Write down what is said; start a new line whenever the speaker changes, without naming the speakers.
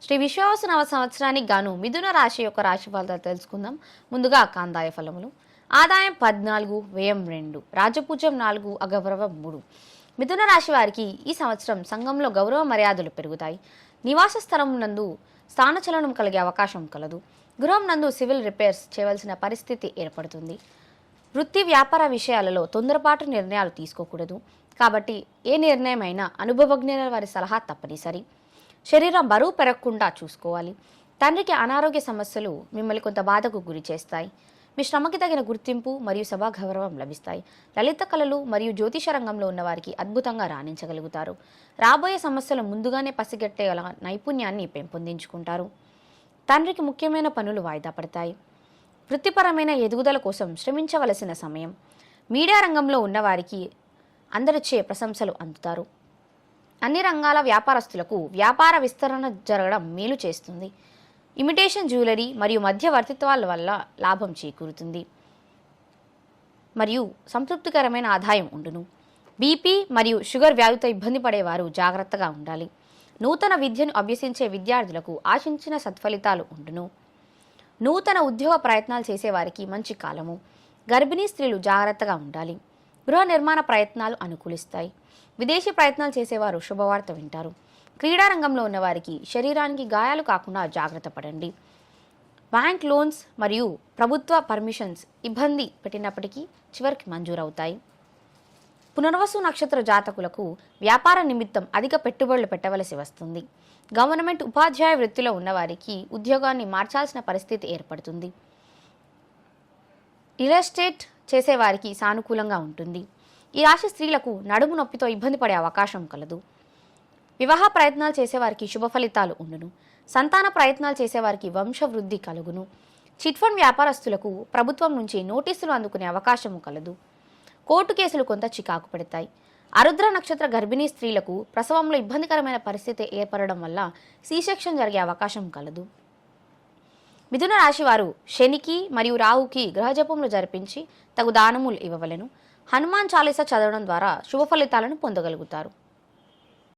శ్రీ విశ్వావసు సంవత్సరానికి గాను మిథున రాశి యొక్క రాశి ఫలితాలు తెలుసుకుందాం. ముందుగా కాందాయ ఫలములు. ఆదాయం 14, వ్యయం 2, రాజపూజ్యం 4, అగౌరవం 3. మిథున రాశి వారికి ఈ సంవత్సరం సంఘంలో గౌరవ మర్యాదలు పెరుగుతాయి. నివాస స్థలం నందు స్థానచలనం కలిగే అవకాశం కలదు. గృహం నందు సివిల్ రిపేర్స్ చేయవలసిన పరిస్థితి ఏర్పడుతుంది. వృత్తి వ్యాపార విషయాలలో తొందరపాటు నిర్ణయాలు తీసుకోకూడదు. కాబట్టి ఏ నిర్ణయమైనా అనుభవజ్ఞుల వారి సలహా తప్పనిసరి. శరీరం బరువు పెరగకుండా చూసుకోవాలి. తండ్రికి అనారోగ్య సమస్యలు మిమ్మల్ని కొంత బాధకు గురి చేస్తాయి. మీ శ్రమకి తగిన గుర్తింపు మరియు సభా గౌరవం లభిస్తాయి. లలిత కళలు మరియు జ్యోతిష రంగంలో ఉన్న వారికి అద్భుతంగా రాణించగలుగుతారు. రాబోయే సమస్యలు ముందుగానే పసిగట్టే నైపుణ్యాన్ని పెంపొందించుకుంటారు. తండ్రికి ముఖ్యమైన పనులు వాయిదా పడతాయి. వృత్తిపరమైన ఎదుగుదల కోసం శ్రమించవలసిన సమయం. మీడియా రంగంలో ఉన్నవారికి అందరిచే ప్రశంసలు అందుతారు. అన్ని రంగాల వ్యాపారస్తులకు వ్యాపార విస్తరణ జరగడం మేలు చేస్తుంది. ఇమిటేషన్ జ్యువెలరీ మరియు మధ్యవర్తిత్వాల వల్ల లాభం చేకూరుతుంది మరియు సంతృప్తికరమైన ఆదాయం ఉండును. బీపీ మరియు షుగర్ వ్యాధితో ఇబ్బంది పడేవారు జాగ్రత్తగా ఉండాలి. నూతన విద్యను అభ్యసించే విద్యార్థులకు ఆశించిన సత్ఫలితాలు ఉండును. నూతన ఉద్యోగ ప్రయత్నాలు చేసేవారికి మంచి కాలము. గర్భిణీ స్త్రీలు జాగ్రత్తగా ఉండాలి. గృహ నిర్మాణ ప్రయత్నాలు అనుకూలిస్తాయి. విదేశీ ప్రయత్నాలు చేసేవారు శుభవార్త వింటారు. క్రీడా రంగంలో ఉన్నవారికి శరీరానికి గాయాలు కాకుండా జాగ్రత్త పడండి. బ్యాంక్ లోన్స్ మరియు ప్రభుత్వ పర్మిషన్స్ ఇబ్బంది పెట్టినప్పటికీ చివరికి మంజూరవుతాయి. పునర్వసు నక్షత్ర జాతకులకు వ్యాపార నిమిత్తం అధిక పెట్టుబడులు పెట్టవలసి వస్తుంది. గవర్నమెంట్ ఉపాధ్యాయ వృత్తిలో ఉన్నవారికి ఉద్యోగాన్ని మార్చాల్సిన పరిస్థితి ఏర్పడుతుంది. రియల్ ఎస్టేట్ చేసేవారికి సానుకూలంగా ఉంటుంది. ఈ రాశి స్త్రీలకు నడుము నొప్పితో ఇబ్బంది పడే అవకాశం కలదు. వివాహ ప్రయత్నాలు చేసేవారికి శుభ ఫలితాలు ఉండును. సంతాన ప్రయత్నాలు చేసేవారికి వంశవృద్ధి కలుగును. చిట్ ఫండ్ వ్యాపారస్తులకు ప్రభుత్వం నుంచి నోటీసులు అందుకునే అవకాశం కలదు. కోర్టు కేసులు కొంత చికాకు పెడతాయి. ఆరుద్ర నక్షత్ర గర్భిణీ స్త్రీలకు ప్రసవంలో ఇబ్బందికరమైన పరిస్థితి ఏర్పడడం వల్ల సీసెక్షన్ జరిగే అవకాశం కలదు. మిథున రాశి వారు శనికి మరియు రాహుకి గ్రహజపములు జరిపించి తగు దానములు ఇవ్వవలెను. హనుమాన్ చాలీసా చదవడం ద్వారా శుభ ఫలితాలను పొందగలుగుతారు.